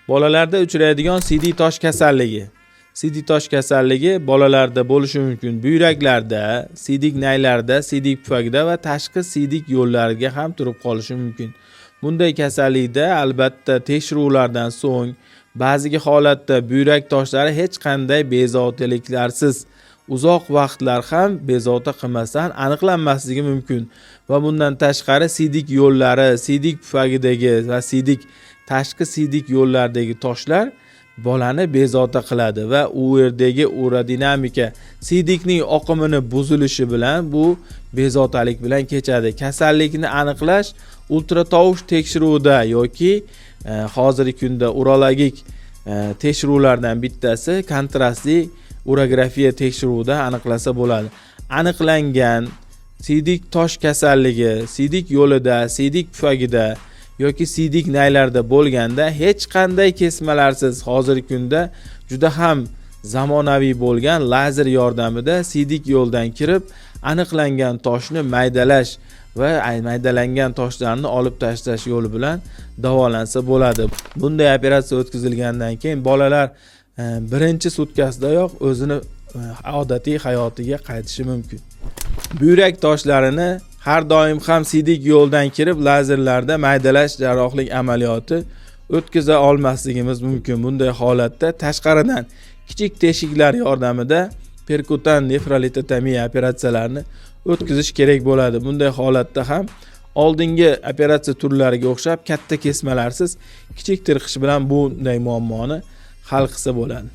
Bolalarda uchraydigan CD tosh kasalligi. CD tosh kasalligi bolalarda bo'lishi mumkin. Buyraklarda, sidik naylarda, sidik pufagida va tashqi sidik yo'llariga ham turib qolishi mumkin. Bunday kasallikda albatta tekshiruvlardan so'ng ba'zi holatda buyrak toshlari hech qanday bezovtaliklarsiz uzoq vaqtlar ham bezovta qilmasdan aniqlanmasligi mumkin va bundan tashqari sidik yo'llari, sidik pufagidagi va sidik tashqi sidik yo'llardagi toshlar bolani bezovta qiladi va u yerdagi urodinamika sidikning oqimini buzilishi bilan bu bezovtalik bilan kechadi. Kasallikni aniqlash ultratovush tekshiruvida yoki hozirgi kunda urologik tekshiruvlardan bittasi kontrastli urografiya tekshiruvida aniqlasa bo'ladi. Aniqlangan sidik tosh kasalligi sidik yo'lida, sidik pufagida yoki sidik naylarda bo'lganda hech qanday kesmalarsiz hozirgi kunda juda ham zamonaviy bo'lgan lazer yordamida sidik yo'ldan kirib aniqlangan toshni maydalash va maydalangan toshlarni olib tashlash yo'li bilan davolansa bo'ladi. Bunday operatsiya o'tkazilgandan keyin bolalar birinchi sutkasidayoq o'zini odatiy hayotiga qaytishi mumkin. Buyrak toshlarini har doim ham sidik yo'ldan kirib lazerlarda maydalash jarrohlik amaliyoti o'tkaza olmasligimiz mumkin. Bunday holatda tashqaridan kichik teshiklar yordamida perkutan nefrolitotomiya operatsiyalarini o'tkazish kerak bo'ladi. Bunday holatda ham oldingi operatsiya turlariga o'xshab katta kesmalarsiz kichik tirqish bilan bunday muammoni hal qilsa bo'ladi.